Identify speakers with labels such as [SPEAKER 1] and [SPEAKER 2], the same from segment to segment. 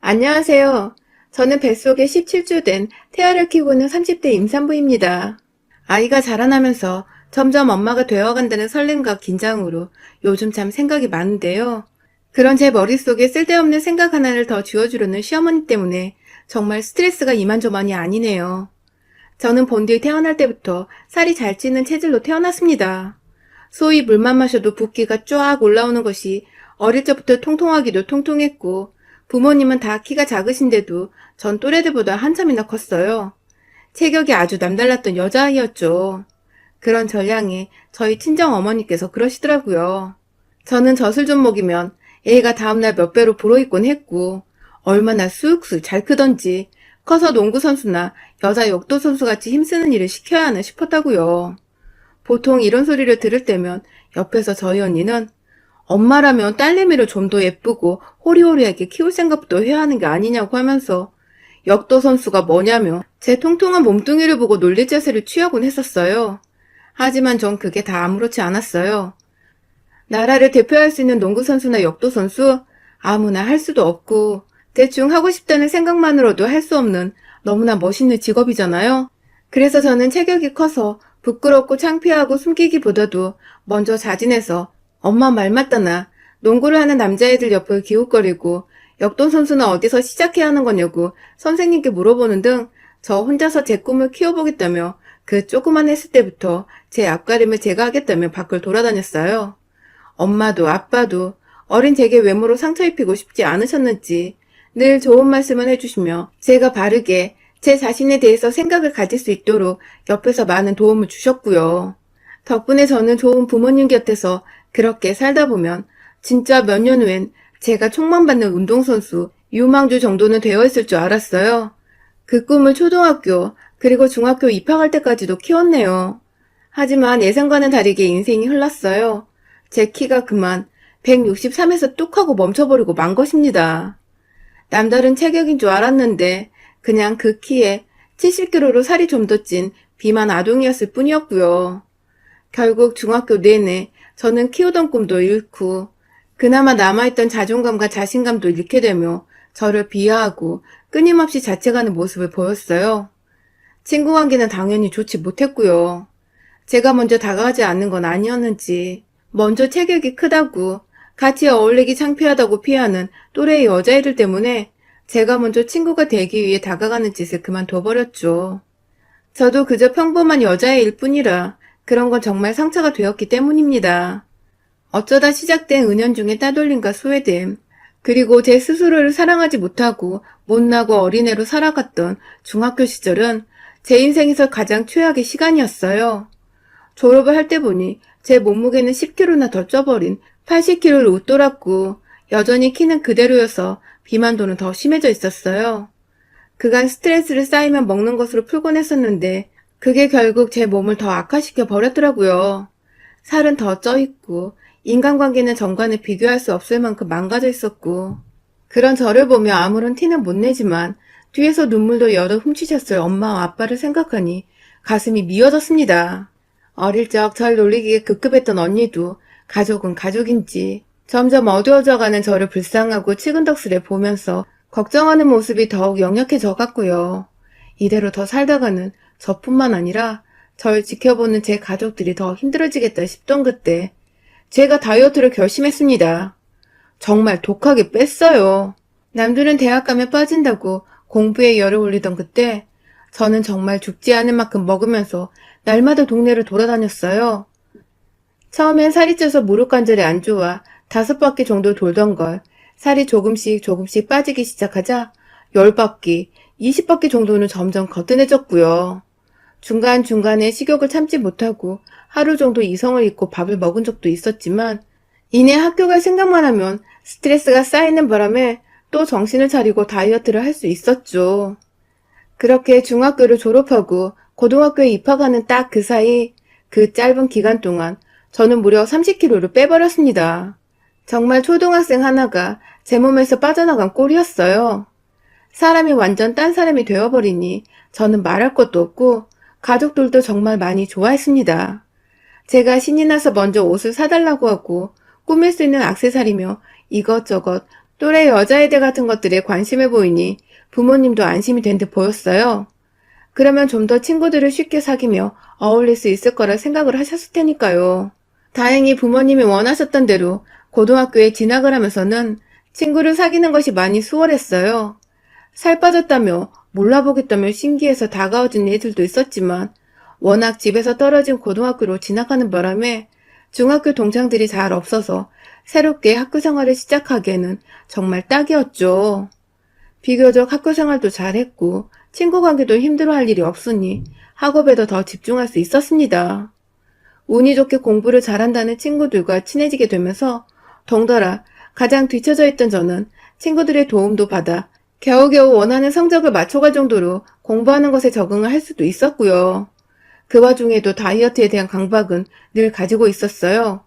[SPEAKER 1] 안녕하세요. 저는 뱃속에 17주 된 태아를 키우고 있는 30대 임산부입니다. 아이가 자라나면서 점점 엄마가 되어간다는 설렘과 긴장으로 요즘 참 생각이 많은데요. 그런 제 머릿속에 쓸데없는 생각 하나를 더 쥐어주려는 시어머니 때문에 정말 스트레스가 이만저만이 아니네요. 저는 본디 태어날 때부터 살이 잘 찌는 체질로 태어났습니다. 소위 물만 마셔도 붓기가 쫙 올라오는 것이 어릴 적부터 통통하기도 통통했고, 부모님은 다 키가 작으신데도 전 또래들보다 한참이나 컸어요. 체격이 아주 남달랐던 여자아이였죠. 그런 전량에 저희 친정 어머니께서 그러시더라고요. 저는 젖을 좀 먹이면 애가 다음날 몇 배로 불어있곤 했고, 얼마나 쑥쑥 잘 크던지 커서 농구선수나 여자 역도선수같이 힘쓰는 일을 시켜야 하나 싶었다고요. 보통 이런 소리를 들을 때면 옆에서 저희 언니는 엄마라면 딸내미를 좀 더 예쁘고 호리호리하게 키울 생각부터 해야 하는 게 아니냐고 하면서 역도 선수가 뭐냐며 제 통통한 몸뚱이를 보고 놀릴 자세를 취하곤 했었어요. 하지만 전 그게 다 아무렇지 않았어요. 나라를 대표할 수 있는 농구 선수나 역도 선수 아무나 할 수도 없고 대충 하고 싶다는 생각만으로도 할 수 없는 너무나 멋있는 직업이잖아요. 그래서 저는 체격이 커서 부끄럽고 창피하고 숨기기보다도 먼저 자진해서 엄마 말 맞다나 농구를 하는 남자애들 옆을 기웃거리고 역도 선수는 어디서 시작해야 하는 거냐고 선생님께 물어보는 등 저 혼자서 제 꿈을 키워보겠다며 그 조그만 했을 때부터 제 앞가림을 제가 하겠다며 밖을 돌아다녔어요. 엄마도 아빠도 어린 제게 외모로 상처 입히고 싶지 않으셨는지 늘 좋은 말씀을 해주시며 제가 바르게 제 자신에 대해서 생각을 가질 수 있도록 옆에서 많은 도움을 주셨고요. 덕분에 저는 좋은 부모님 곁에서 그렇게 살다 보면 진짜 몇 년 후엔 제가 촉망받는 운동선수, 유망주 정도는 되어 있을 줄 알았어요. 그 꿈을 초등학교 그리고 중학교 입학할 때까지도 키웠네요. 하지만 예상과는 다르게 인생이 흘렀어요. 제 키가 그만 163에서 뚝 하고 멈춰버리고 만 것입니다. 남다른 체격인 줄 알았는데 그냥 그 키에 70kg로 살이 좀 더 찐 비만 아동이었을 뿐이었고요. 결국 중학교 내내 저는 키우던 꿈도 잃고 그나마 남아있던 자존감과 자신감도 잃게 되며 저를 비하하고 끊임없이 자책하는 모습을 보였어요. 친구 관계는 당연히 좋지 못했고요. 제가 먼저 다가가지 않는 건 아니었는지 먼저 체격이 크다고 같이 어울리기 창피하다고 피하는 또래의 여자애들 때문에 제가 먼저 친구가 되기 위해 다가가는 짓을 그만둬버렸죠. 저도 그저 평범한 여자애일 뿐이라 그런 건 정말 상처가 되었기 때문입니다. 어쩌다 시작된 은연중의 따돌림과 소외됨, 그리고 제 스스로를 사랑하지 못하고 못나고 어린애로 살아갔던 중학교 시절은 제 인생에서 가장 최악의 시간이었어요. 졸업을 할 때 보니 제 몸무게는 10kg나 더 쪄버린 80kg를 웃돌았고 여전히 키는 그대로여서 비만도는 더 심해져 있었어요. 그간 스트레스를 쌓이면 먹는 것으로 풀곤 했었는데 그게 결국 제 몸을 더 악화시켜 버렸더라고요. 살은 더 쪄있고 인간관계는 전과는 비교할 수 없을 만큼 망가져 있었고 그런 저를 보며 아무런 티는 못 내지만 뒤에서 눈물도 여러 훔치셨을 엄마와 아빠를 생각하니 가슴이 미어졌습니다. 어릴 적 절 놀리기에 급급했던 언니도 가족은 가족인지 점점 어두워져가는 저를 불쌍하고 치근덕스레 보면서 걱정하는 모습이 더욱 역력해져 갔고요. 이대로 더 살다가는 저뿐만 아니라 절 지켜보는 제 가족들이 더 힘들어지겠다 싶던 그때 제가 다이어트를 결심했습니다. 정말 독하게 뺐어요. 남들은 대학 가면 빠진다고 공부에 열을 올리던 그때 저는 정말 죽지 않을 만큼 먹으면서 날마다 동네를 돌아다녔어요. 처음엔 살이 쪄서 무릎 관절이 안 좋아 5바퀴 정도 돌던 걸 살이 조금씩 빠지기 시작하자 10바퀴, 20바퀴 정도는 점점 거뜬해졌고요. 중간중간에 식욕을 참지 못하고 하루 정도 이성을 잃고 밥을 먹은 적도 있었지만 이내 학교 갈 생각만 하면 스트레스가 쌓이는 바람에 또 정신을 차리고 다이어트를 할 수 있었죠. 그렇게 중학교를 졸업하고 고등학교에 입학하는 딱 그 사이 그 짧은 기간 동안 저는 무려 30kg를 빼버렸습니다. 정말 초등학생 하나가 제 몸에서 빠져나간 꼴이었어요. 사람이 완전 딴 사람이 되어버리니 저는 말할 것도 없고 가족들도 정말 많이 좋아했습니다. 제가 신이 나서 먼저 옷을 사달라고 하고 꾸밀 수 있는 액세서리며 이것저것 또래 여자애들 같은 것들에 관심을 보이니 부모님도 안심이 된 듯 보였어요. 그러면 좀 더 친구들을 쉽게 사귀며 어울릴 수 있을 거라 생각을 하셨을 테니까요. 다행히 부모님이 원하셨던 대로 고등학교에 진학을 하면서는 친구를 사귀는 것이 많이 수월했어요. 살 빠졌다며 몰라보겠다며 신기해서 다가와준 애들도 있었지만 워낙 집에서 떨어진 고등학교로 진학하는 바람에 중학교 동창들이 잘 없어서 새롭게 학교 생활을 시작하기에는 정말 딱이었죠. 비교적 학교 생활도 잘했고 친구 관계도 힘들어할 일이 없으니 학업에도 더 집중할 수 있었습니다. 운이 좋게 공부를 잘한다는 친구들과 친해지게 되면서 덩달아 가장 뒤처져 있던 저는 친구들의 도움도 받아 겨우겨우 원하는 성적을 맞춰갈 정도로 공부하는 것에 적응을 할 수도 있었고요. 그 와중에도 다이어트에 대한 강박은 늘 가지고 있었어요.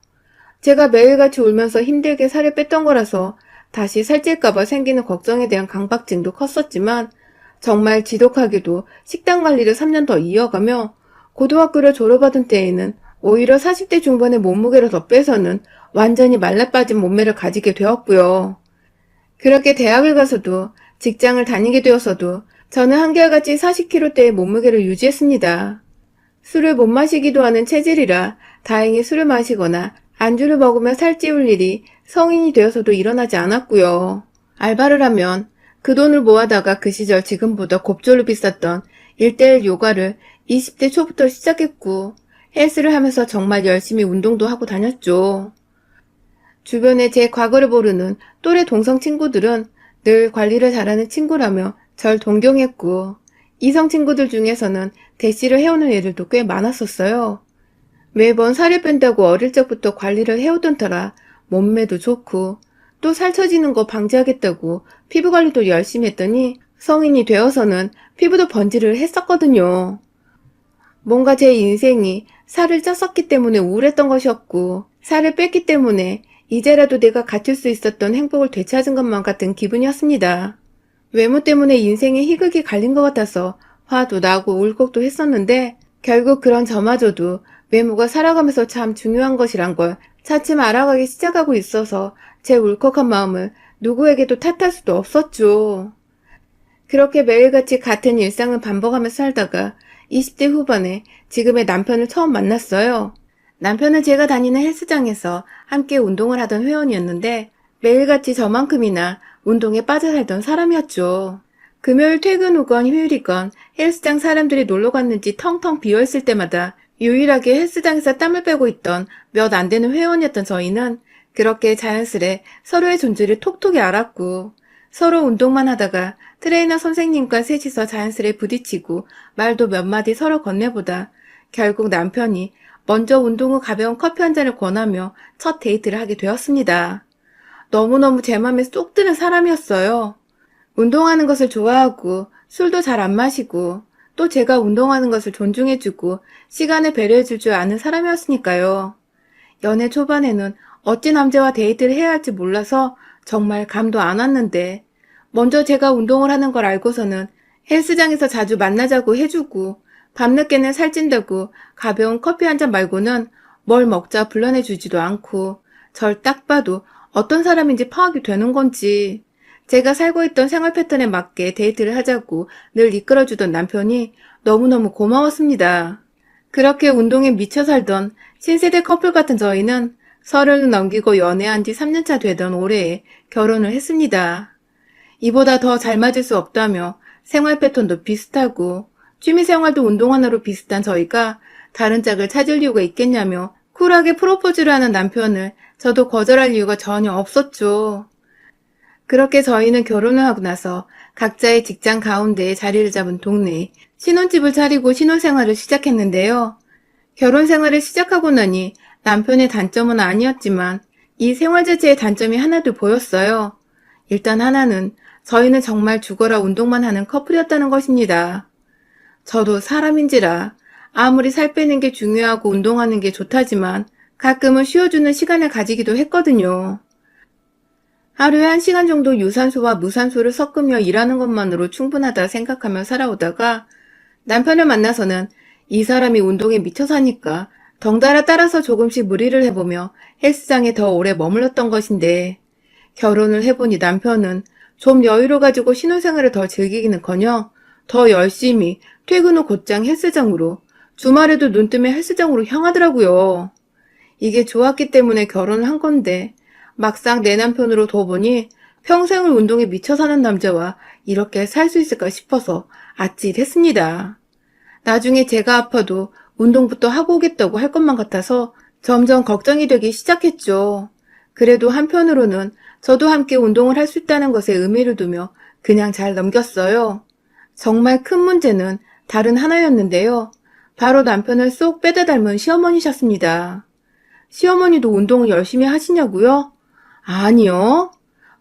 [SPEAKER 1] 제가 매일같이 울면서 힘들게 살을 뺐던 거라서 다시 살찔까봐 생기는 걱정에 대한 강박증도 컸었지만 정말 지독하게도 식단 관리를 3년 더 이어가며 고등학교를 졸업하던 때에는 오히려 40대 중반의 몸무게를 더 빼서는 완전히 말라빠진 몸매를 가지게 되었고요. 그렇게 대학을 가서도 직장을 다니게 되어서도 저는 한결같이 40kg대의 몸무게를 유지했습니다. 술을 못 마시기도 하는 체질이라 다행히 술을 마시거나 안주를 먹으며 살찌울 일이 성인이 되어서도 일어나지 않았고요. 알바를 하면 그 돈을 모아다가 그 시절 지금보다 곱절로 비쌌던 1:1 요가를 20대 초부터 시작했고 헬스를 하면서 정말 열심히 운동도 하고 다녔죠. 주변에 제 과거를 모르는 또래 동성 친구들은 늘 관리를 잘하는 친구라며 절 동경했고 이성 친구들 중에서는 대시를 해오는 애들도 꽤 많았었어요. 매번 살을 뺀다고 어릴 적부터 관리를 해오던 터라 몸매도 좋고 또 살처지는 거 방지하겠다고 피부 관리도 열심히 했더니 성인이 되어서는 피부도 번지를 했었거든요. 뭔가 제 인생이 살을 쪘었기 때문에 우울했던 것이었고 살을 뺐기 때문에 이제라도 내가 갖출 수 있었던 행복을 되찾은 것만 같은 기분이었습니다. 외모 때문에 인생에 희극이 갈린 것 같아서 화도 나고 울컥도 했었는데 결국 그런 저마저도 외모가 살아가면서 참 중요한 것이란 걸 차츰 알아가기 시작하고 있어서 제 울컥한 마음을 누구에게도 탓할 수도 없었죠. 그렇게 매일같이 같은 일상을 반복하면서 살다가 20대 후반에 지금의 남편을 처음 만났어요. 남편은 제가 다니는 헬스장에서 함께 운동을 하던 회원이었는데 매일같이 저만큼이나 운동에 빠져 살던 사람이었죠. 금요일 퇴근 후건 휴일이건 헬스장 사람들이 놀러 갔는지 텅텅 비어있을 때마다 유일하게 헬스장에서 땀을 빼고 있던 몇 안 되는 회원이었던 저희는 그렇게 자연스레 서로의 존재를 톡톡히 알았고 서로 운동만 하다가 트레이너 선생님과 셋이서 자연스레 부딪히고 말도 몇 마디 서로 건네보다 결국 남편이 먼저 운동 후 가벼운 커피 한 잔을 권하며 첫 데이트를 하게 되었습니다. 너무너무 제 맘에 쏙 드는 사람이었어요. 운동하는 것을 좋아하고 술도 잘 안 마시고 또 제가 운동하는 것을 존중해주고 시간을 배려해줄 줄 아는 사람이었으니까요. 연애 초반에는 어찌 남자와 데이트를 해야 할지 몰라서 정말 감도 안 왔는데 먼저 제가 운동을 하는 걸 알고서는 헬스장에서 자주 만나자고 해주고 밤늦게는 살찐다고 가벼운 커피 한 잔 말고는 뭘 먹자 불러내주지도 않고 절 딱 봐도 어떤 사람인지 파악이 되는 건지 제가 살고 있던 생활 패턴에 맞게 데이트를 하자고 늘 이끌어주던 남편이 너무너무 고마웠습니다. 그렇게 운동에 미쳐 살던 신세대 커플 같은 저희는 30을 넘기고 연애한 지 3년차 되던 올해에 결혼을 했습니다. 이보다 더 잘 맞을 수 없다며 생활 패턴도 비슷하고 취미생활도 운동 하나로 비슷한 저희가 다른 짝을 찾을 이유가 있겠냐며 쿨하게 프로포즈를 하는 남편을 저도 거절할 이유가 전혀 없었죠. 그렇게 저희는 결혼을 하고 나서 각자의 직장 가운데에 자리를 잡은 동네에 신혼집을 차리고 신혼생활을 시작했는데요. 결혼생활을 시작하고 나니 남편의 단점은 아니었지만 이 생활 자체의 단점이 하나도 보였어요. 일단 하나는 저희는 정말 죽어라 운동만 하는 커플이었다는 것입니다. 저도 사람인지라 아무리 살 빼는 게 중요하고 운동하는 게 좋다지만 가끔은 쉬어주는 시간을 가지기도 했거든요. 하루에 1시간 정도 유산소와 무산소를 섞으며 일하는 것만으로 충분하다 생각하며 살아오다가 남편을 만나서는 이 사람이 운동에 미쳐 사니까 덩달아 따라서 조금씩 무리를 해보며 헬스장에 더 오래 머물렀던 것인데 결혼을 해보니 남편은 좀 여유를 가지고 신혼생활을 더 즐기기는커녕 더 열심히 퇴근 후 곧장 헬스장으로, 주말에도 눈 뜨면 헬스장으로 향하더라고요. 이게 좋았기 때문에 결혼을 한 건데 막상 내 남편으로 둬보니 평생을 운동에 미쳐 사는 남자와 이렇게 살 수 있을까 싶어서 아찔했습니다. 나중에 제가 아파도 운동부터 하고 오겠다고 할 것만 같아서 점점 걱정이 되기 시작했죠. 그래도 한편으로는 저도 함께 운동을 할 수 있다는 것에 의미를 두며 그냥 잘 넘겼어요. 정말 큰 문제는 다른 하나였는데요. 바로 남편을 쏙 빼다 닮은 시어머니셨습니다. 시어머니도 운동을 열심히 하시냐고요? 아니요.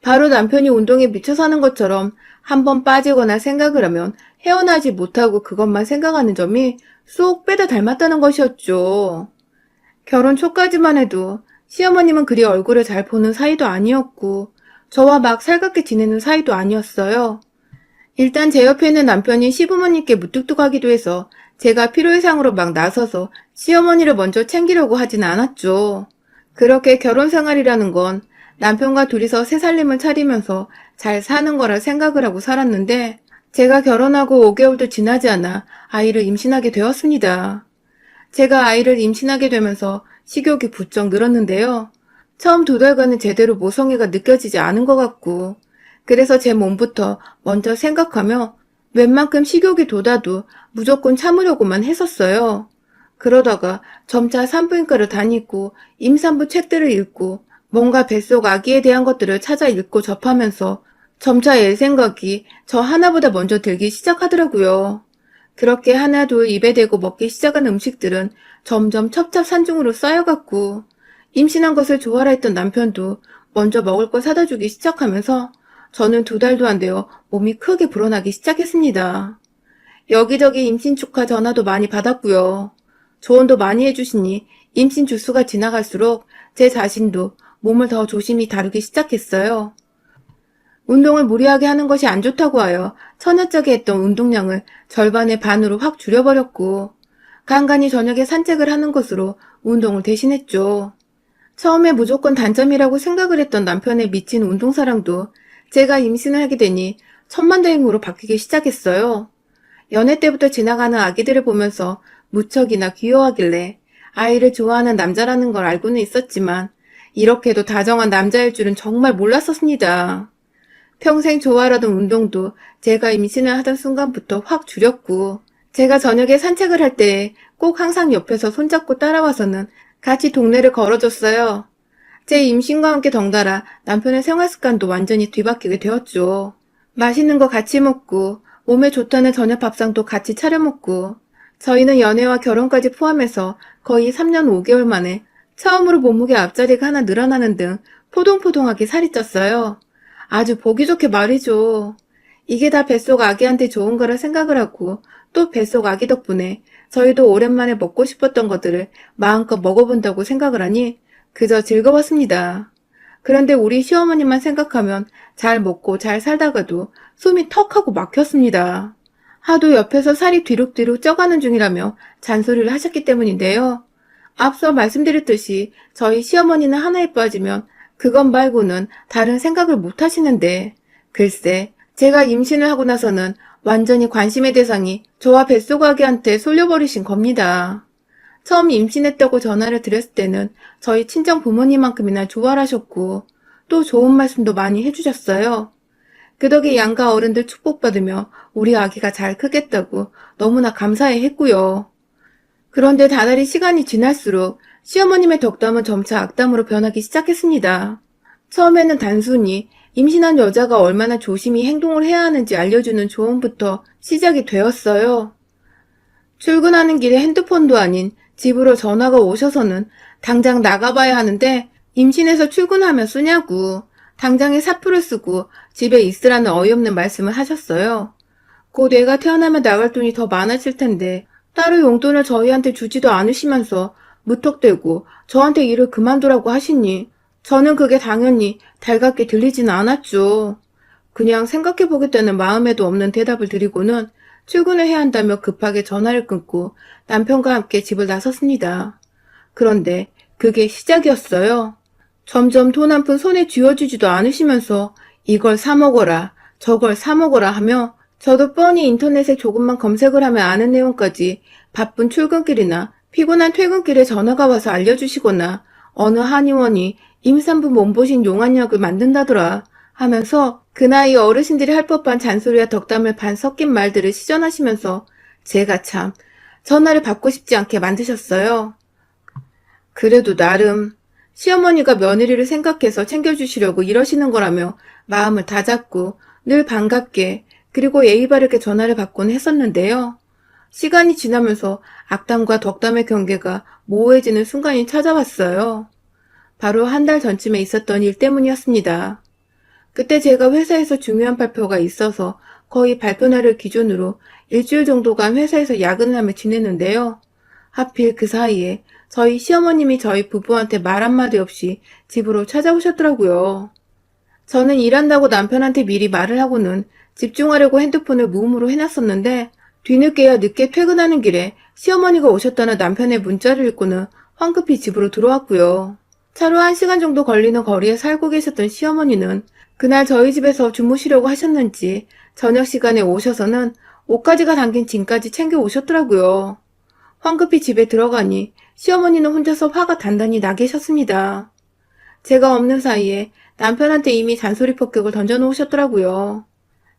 [SPEAKER 1] 바로 남편이 운동에 미쳐 사는 것처럼 한번 빠지거나 생각을 하면 헤어나지 못하고 그것만 생각하는 점이 쏙 빼다 닮았다는 것이었죠. 결혼 초까지만 해도 시어머님은 그리 얼굴을 잘 보는 사이도 아니었고 저와 막 살갑게 지내는 사이도 아니었어요. 일단 제 옆에 있는 남편이 시부모님께 무뚝뚝하기도 해서 제가 필요이상으로 막 나서서 시어머니를 먼저 챙기려고 하진 않았죠. 그렇게 결혼 생활이라는 건 남편과 둘이서 새 살림을 차리면서 잘 사는 거라 생각을 하고 살았는데 제가 결혼하고 5개월도 지나지 않아 아이를 임신하게 되었습니다. 제가 아이를 임신하게 되면서 식욕이 부쩍 늘었는데요. 처음 2달간은 제대로 모성애가 느껴지지 않은 것 같고 그래서 제 몸부터 먼저 생각하며 웬만큼 식욕이 돋아도 무조건 참으려고만 했었어요. 그러다가 점차 산부인과를 다니고 임산부 책들을 읽고 뭔가 뱃속 아기에 대한 것들을 찾아 읽고 접하면서 점차 애 생각이 저 하나보다 먼저 들기 시작하더라고요. 그렇게 하나 둘 입에 대고 먹기 시작한 음식들은 점점 첩첩산중으로 쌓여갔고 임신한 것을 좋아라 했던 남편도 먼저 먹을 걸 사다 주기 시작하면서 저는 2달도 안 되어 몸이 크게 불어나기 시작했습니다. 여기저기 임신 축하 전화도 많이 받았고요. 조언도 많이 해주시니 임신 주수가 지나갈수록 제 자신도 몸을 더 조심히 다루기 시작했어요. 운동을 무리하게 하는 것이 안 좋다고 하여 처녀짝에 했던 운동량을 절반의 반으로 확 줄여버렸고 간간히 저녁에 산책을 하는 것으로 운동을 대신했죠. 처음에 무조건 단점이라고 생각을 했던 남편의 미친 운동사랑도 제가 임신을 하게 되니 천만다행으로 바뀌기 시작했어요. 연애 때부터 지나가는 아기들을 보면서 무척이나 귀여워하길래 아이를 좋아하는 남자라는 걸 알고는 있었지만 이렇게도 다정한 남자일 줄은 정말 몰랐었습니다. 평생 좋아하던 운동도 제가 임신을 하던 순간부터 확 줄였고 제가 저녁에 산책을 할 때 꼭 항상 옆에서 손잡고 따라와서는 같이 동네를 걸어줬어요. 제 임신과 함께 덩달아 남편의 생활습관도 완전히 뒤바뀌게 되었죠. 맛있는 거 같이 먹고 몸에 좋다는 저녁 밥상도 같이 차려 먹고 저희는 연애와 결혼까지 포함해서 거의 3년 5개월 만에 처음으로 몸무게 앞자리가 하나 늘어나는 등 포동포동하게 살이 쪘어요. 아주 보기 좋게 말이죠. 이게 다 뱃속 아기한테 좋은 거라 생각을 하고 또 뱃속 아기 덕분에 저희도 오랜만에 먹고 싶었던 것들을 마음껏 먹어본다고 생각을 하니 그저 즐거웠습니다. 그런데 우리 시어머니만 생각하면 잘 먹고 잘 살다가도 숨이 턱 하고 막혔습니다. 하도 옆에서 살이 뒤룩뒤룩 쪄가는 중이라며 잔소리를 하셨기 때문인데요. 앞서 말씀드렸듯이 저희 시어머니는 하나에 빠지면 그것 말고는 다른 생각을 못 하시는데 글쎄 제가 임신을 하고 나서는 완전히 관심의 대상이 저와 뱃속 아기한테 쏠려버리신 겁니다. 처음 임신했다고 전화를 드렸을 때는 저희 친정 부모님만큼이나 좋아하셨고 또 좋은 말씀도 많이 해주셨어요. 그 덕에 양가 어른들 축복받으며 우리 아기가 잘 크겠다고 너무나 감사해 했고요. 그런데 다달이 시간이 지날수록 시어머님의 덕담은 점차 악담으로 변하기 시작했습니다. 처음에는 단순히 임신한 여자가 얼마나 조심히 행동을 해야 하는지 알려주는 조언부터 시작이 되었어요. 출근하는 길에 핸드폰도 아닌 집으로 전화가 오셔서는 당장 나가봐야 하는데 임신해서 출근하면 쓰냐고 당장에 사표를 쓰고 집에 있으라는 어이없는 말씀을 하셨어요. 곧 애가 태어나면 나갈 돈이 더 많아질 텐데 따로 용돈을 저희한테 주지도 않으시면서 무턱대고 저한테 일을 그만두라고 하시니 저는 그게 당연히 달갑게 들리지는 않았죠. 그냥 생각해보겠다는 마음에도 없는 대답을 드리고는 출근을 해야 한다며 급하게 전화를 끊고 남편과 함께 집을 나섰습니다. 그런데 그게 시작이었어요. 점점 돈 한 푼 손에 쥐어주지도 않으시면서 이걸 사 먹어라, 저걸 사 먹어라 하며 저도 뻔히 인터넷에 조금만 검색을 하면 아는 내용까지 바쁜 출근길이나 피곤한 퇴근길에 전화가 와서 알려주시거나 어느 한의원이 임산부 몸보신 용안약을 만든다더라 하면서 그 나이 어르신들이 할 법한 잔소리와 덕담을 반 섞인 말들을 시전하시면서 제가 참 전화를 받고 싶지 않게 만드셨어요. 그래도 나름 시어머니가 며느리를 생각해서 챙겨주시려고 이러시는 거라며 마음을 다잡고 늘 반갑게 그리고 예의 바르게 전화를 받곤 했었는데요. 시간이 지나면서 악담과 덕담의 경계가 모호해지는 순간이 찾아왔어요. 바로 한 달 전쯤에 있었던 일 때문이었습니다. 그때 제가 회사에서 중요한 발표가 있어서 거의 발표날을 기준으로 일주일 정도간 회사에서 야근을 하며 지냈는데요. 하필 그 사이에 저희 시어머님이 저희 부부한테 말 한마디 없이 집으로 찾아오셨더라고요. 저는 일한다고 남편한테 미리 말을 하고는 집중하려고 핸드폰을 무음으로 해놨었는데 뒤늦게야 늦게 퇴근하는 길에 시어머니가 오셨다는 남편의 문자를 읽고는 황급히 집으로 들어왔고요. 차로 1시간 정도 걸리는 거리에 살고 계셨던 시어머니는 그날 저희 집에서 주무시려고 하셨는지 저녁 시간에 오셔서는 옷가지가 담긴 짐까지 챙겨 오셨더라고요. 황급히 집에 들어가니 시어머니는 혼자서 화가 단단히 나 계셨습니다. 제가 없는 사이에 남편한테 이미 잔소리 폭격을 던져놓으셨더라고요.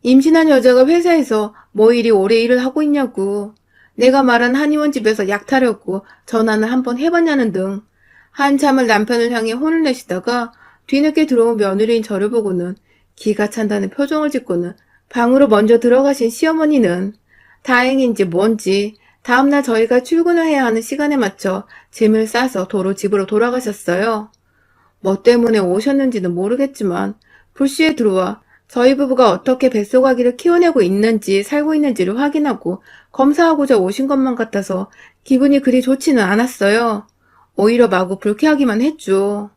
[SPEAKER 1] 임신한 여자가 회사에서 뭐 이리 오래 일을 하고 있냐고, 내가 말한 한의원 집에서 약 타려고 전화는 한번 해봤냐는 등 한참을 남편을 향해 혼을 내시다가 뒤늦게 들어온 며느리인 저를 보고는 기가 찬다는 표정을 짓고는 방으로 먼저 들어가신 시어머니는 다행인지 뭔지 다음날 저희가 출근을 해야 하는 시간에 맞춰 짐을 싸서 도로 집으로 돌아가셨어요. 뭐 때문에 오셨는지는 모르겠지만 불시에 들어와 저희 부부가 어떻게 뱃속아기를 키워내고 있는지 살고 있는지를 확인하고 검사하고자 오신 것만 같아서 기분이 그리 좋지는 않았어요. 오히려 마구 불쾌하기만 했죠.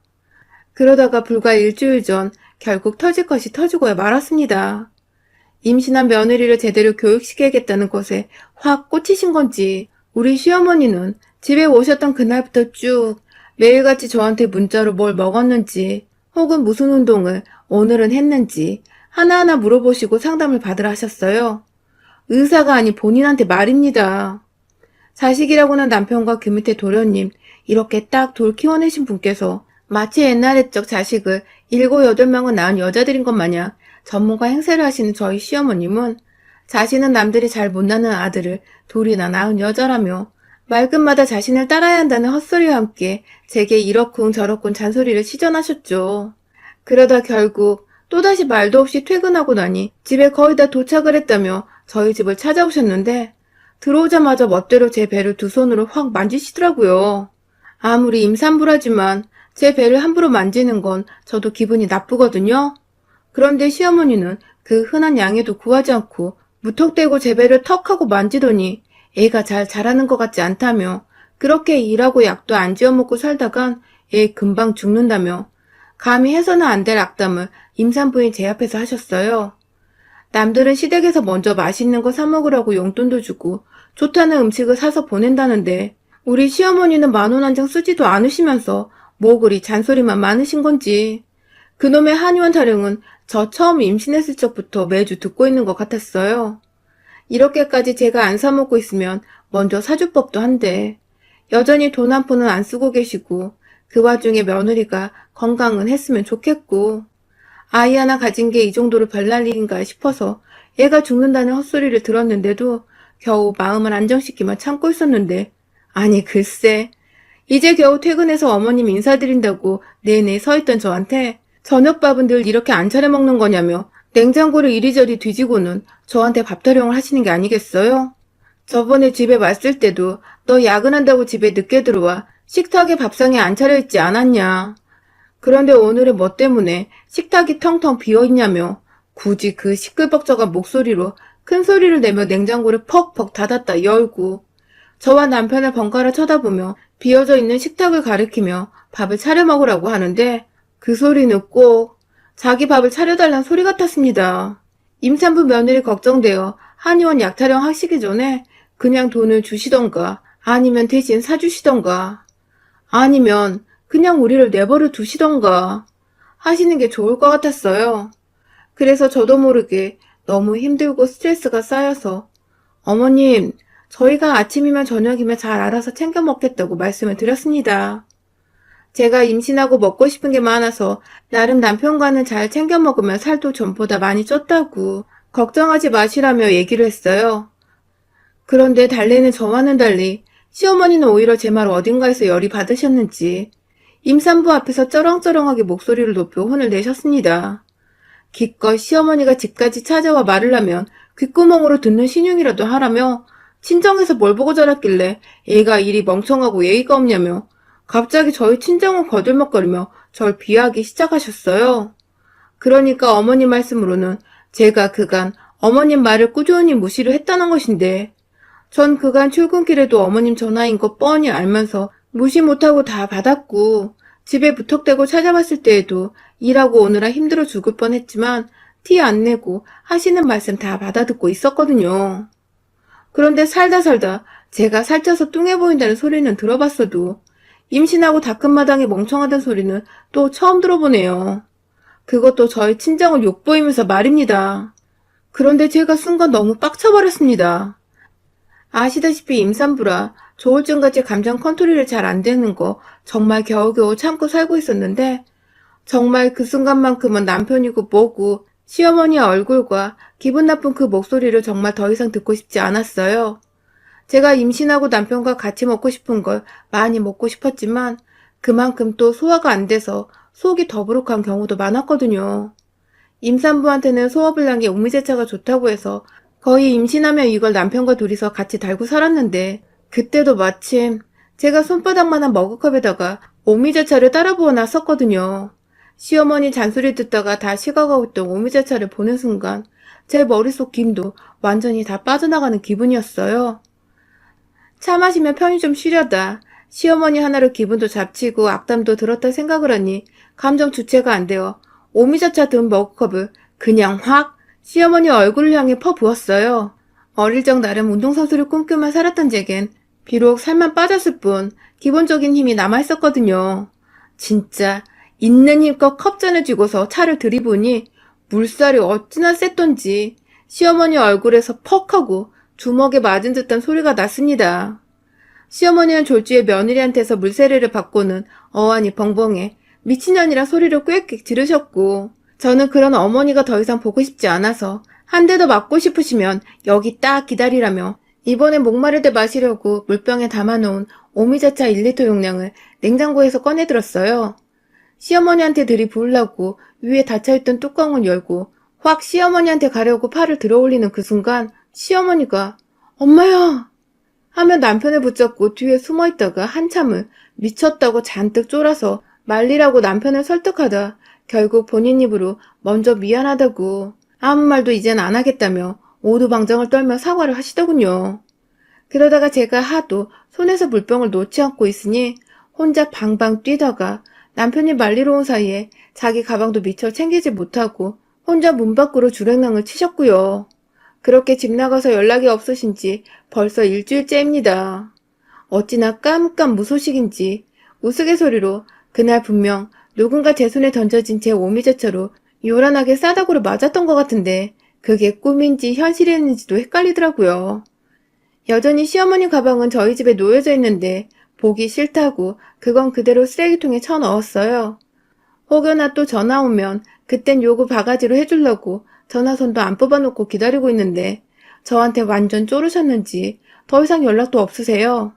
[SPEAKER 1] 그러다가 불과 일주일 전 결국 터질 것이 터지고야 말았습니다. 임신한 며느리를 제대로 교육시켜야겠다는 것에 확 꽂히신 건지 우리 시어머니는 집에 오셨던 그날부터 쭉 매일같이 저한테 문자로 뭘 먹었는지 혹은 무슨 운동을 오늘은 했는지 하나하나 물어보시고 상담을 받으라 하셨어요. 의사가 아닌 본인한테 말입니다. 자식이라고는 남편과 그 밑에 도련님 이렇게 딱 돌 키워내신 분께서 마치 옛날 적 자식을 7, 8명은 낳은 여자들인 것 마냥 전문가 행세를 하시는 저희 시어머님은 자신은 남들이 잘 못 낳는 아들을 둘이나 낳은 여자라며 말끝마다 자신을 따라야 한다는 헛소리와 함께 제게 이렇군 저렇군 잔소리를 시전하셨죠. 그러다 결국 또다시 말도 없이 퇴근하고 나니 집에 거의 다 도착을 했다며 저희 집을 찾아오셨는데 들어오자마자 멋대로 제 배를 두 손으로 확 만지시더라고요. 아무리 임산부라지만 제 배를 함부로 만지는 건 저도 기분이 나쁘거든요. 그런데 시어머니는 그 흔한 양에도 구하지 않고 무턱대고 제 배를 턱 하고 만지더니 애가 잘 자라는 것 같지 않다며 그렇게 일하고 약도 안 지어먹고 살다간 애 금방 죽는다며 감히 해서는 안 될 악담을 임산부인 제 앞에서 하셨어요. 남들은 시댁에서 먼저 맛있는 거 사 먹으라고 용돈도 주고 좋다는 음식을 사서 보낸다는데 우리 시어머니는 10,000원 한 장 쓰지도 않으시면서 뭐 그리 잔소리만 많으신 건지 그놈의 한의원 타령은 저 처음 임신했을 적부터 매주 듣고 있는 것 같았어요. 이렇게까지 제가 안 사먹고 있으면 먼저 사줄 법도 한데 여전히 돈 한 푼은 안 쓰고 계시고 그 와중에 며느리가 건강은 했으면 좋겠고 아이 하나 가진 게 이 정도로 별날 일인가 싶어서 애가 죽는다는 헛소리를 들었는데도 겨우 마음을 안정시키며 참고 있었는데 아니 글쎄 이제 겨우 퇴근해서 어머님 인사드린다고 내내 서있던 저한테 저녁밥은 늘 이렇게 안 차려 먹는 거냐며 냉장고를 이리저리 뒤지고는 저한테 밥 타령을 하시는 게 아니겠어요? 저번에 집에 왔을 때도 너 야근한다고 집에 늦게 들어와 식탁에 밥상에 안 차려있지 않았냐. 그런데 오늘은 뭐 때문에 식탁이 텅텅 비어있냐며 굳이 그 시끌벅적한 목소리로 큰 소리를 내며 냉장고를 퍽퍽 닫았다 열고 저와 남편을 번갈아 쳐다보며 비어져 있는 식탁을 가리키며 밥을 차려 먹으라고 하는데 그 소리는 꼭 자기 밥을 차려달란 소리 같았습니다. 임산부 며느리 걱정되어 한의원 약타령 하시기 전에 그냥 돈을 주시던가 아니면 대신 사주시던가 아니면 그냥 우리를 내버려 두시던가 하시는 게 좋을 것 같았어요. 그래서 저도 모르게 너무 힘들고 스트레스가 쌓여서 어머님, 저희가 아침이면 저녁이면 잘 알아서 챙겨 먹겠다고 말씀을 드렸습니다. 제가 임신하고 먹고 싶은 게 많아서 나름 남편과는 잘 챙겨 먹으면 살도 전보다 많이 쪘다고 걱정하지 마시라며 얘기를 했어요. 그런데 달래는 저와는 달리 시어머니는 오히려 제 말 어딘가에서 열이 받으셨는지 임산부 앞에서 쩌렁쩌렁하게 목소리를 높여 혼을 내셨습니다. 기껏 시어머니가 집까지 찾아와 말을 하면 귓구멍으로 듣는 신용이라도 하라며 친정에서 뭘 보고 자랐길래 애가 이리 멍청하고 예의가 없냐며 갑자기 저희 친정을 거들먹거리며 절 비하하기 시작하셨어요. 그러니까 어머님 말씀으로는 제가 그간 어머님 말을 꾸준히 무시를 했다는 것인데 전 그간 출근길에도 어머님 전화인 거 뻔히 알면서 무시 못하고 다 받았고 집에 무턱대고 찾아왔을 때에도 일하고 오느라 힘들어 죽을 뻔했지만 티 안 내고 하시는 말씀 다 받아듣고 있었거든요. 그런데 살다 제가 살쪄서 뚱해 보인다는 소리는 들어봤어도 임신하고 다 큰 마당에 멍청하다는 소리는 또 처음 들어보네요. 그것도 저희 친정을 욕보이면서 말입니다. 그런데 제가 순간 너무 빡쳐버렸습니다. 아시다시피 임산부라 조울증같이 감정 컨트롤이 잘 안 되는 거 정말 겨우겨우 참고 살고 있었는데 정말 그 순간만큼은 남편이고 뭐고 시어머니의 얼굴과 기분 나쁜 그 목소리를 정말 더 이상 듣고 싶지 않았어요. 제가 임신하고 남편과 같이 먹고 싶은 걸 많이 먹고 싶었지만 그만큼 또 소화가 안 돼서 속이 더부룩한 경우도 많았거든요. 임산부한테는 소화불량에 오미자차가 좋다고 해서 거의 임신하면 이걸 남편과 둘이서 같이 달고 살았는데 그때도 마침 제가 손바닥만한 머그컵에다가 오미자차를 따라 부어 놨었거든요. 시어머니 잔소리 듣다가 다 식어가고 있던 오미자차를 보는 순간 제 머릿속 김도 완전히 다 빠져나가는 기분이었어요. 차 마시면 편히 좀 쉬려다 시어머니 하나로 기분도 잡치고 악담도 들었다 생각을 하니 감정 주체가 안 되어 오미자차 든 머그컵을 그냥 확 시어머니 얼굴을 향해 퍼부었어요. 어릴 적 나름 운동선수를 꿈꾸며 살았던 제겐 비록 살만 빠졌을 뿐 기본적인 힘이 남아있었거든요. 진짜 있는 힘껏 컵잔을 쥐고서 차를 들이보니 물살이 어찌나 셌던지 시어머니 얼굴에서 퍽 하고 주먹에 맞은 듯한 소리가 났습니다. 시어머니는 졸지에 며느리한테서 물세례를 받고는 어안이 벙벙해 미친년이라 소리를 꽥꽥 지르셨고 저는 그런 어머니가 더 이상 보고 싶지 않아서 한 대 더 맞고 싶으시면 여기 딱 기다리라며 이번에 목마를 때 마시려고 물병에 담아놓은 오미자차 1리터 용량을 냉장고에서 꺼내들었어요. 시어머니한테 들이부으려고 위에 닫혀있던 뚜껑을 열고 확 시어머니한테 가려고 팔을 들어올리는 그 순간 시어머니가 엄마야! 하며 남편을 붙잡고 뒤에 숨어있다가 한참을 미쳤다고 잔뜩 쫄아서 말리라고 남편을 설득하다 결국 본인 입으로 먼저 미안하다고 아무 말도 이젠 안 하겠다며 오두방정을 떨며 사과를 하시더군요. 그러다가 제가 하도 손에서 물병을 놓지 않고 있으니 혼자 방방 뛰다가 남편이 말리러 온 사이에 자기 가방도 미처 챙기지 못하고 혼자 문 밖으로 주랭랑을 치셨고요. 그렇게 집 나가서 연락이 없으신 지 벌써 일주일째입니다. 어찌나 깜깜무소식인지 우스갯소리로 그날 분명 누군가 제 손에 던져진 제 오미자차로 요란하게 싸다구를 맞았던 것 같은데 그게 꿈인지 현실이었는지도 헷갈리더라고요. 여전히 시어머니 가방은 저희 집에 놓여져 있는데 보기 싫다고 그건 그대로 쓰레기통에 쳐넣었어요. 혹여나 또 전화 오면 그땐 요구 바가지로 해주려고 전화선도 안 뽑아놓고 기다리고 있는데 저한테 완전 쪼르셨는지 더 이상 연락도 없으세요.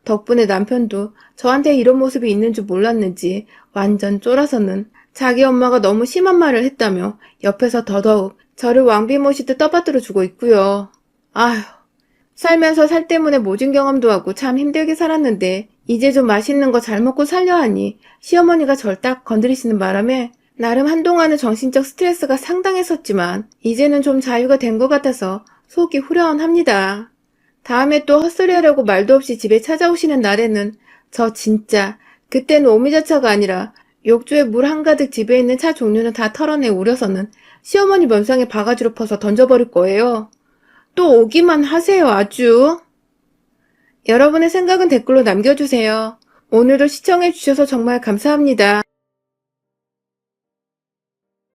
[SPEAKER 1] 덕분에 남편도 저한테 이런 모습이 있는 줄 몰랐는지 완전 쫄아서는 자기 엄마가 너무 심한 말을 했다며 옆에서 더더욱 저를 왕비 모시듯 떠받들어 주고 있고요. 아휴, 살면서 살 때문에 모진 경험도 하고 참 힘들게 살았는데 이제 좀 맛있는 거 잘 먹고 살려 하니 시어머니가 절 딱 건드리시는 바람에 나름 한동안은 정신적 스트레스가 상당했었지만 이제는 좀 자유가 된 것 같아서 속이 후련합니다. 다음에 또 헛소리하려고 말도 없이 집에 찾아오시는 날에는 저 진짜 그때는 오미자차가 아니라 욕조에 물 한가득 집에 있는 차 종류는 다 털어내 우려서는 시어머니 면상에 바가지로 퍼서 던져버릴 거예요. 또 오기만 하세요 아주. 여러분의 생각은 댓글로 남겨주세요. 오늘도 시청해주셔서 정말 감사합니다.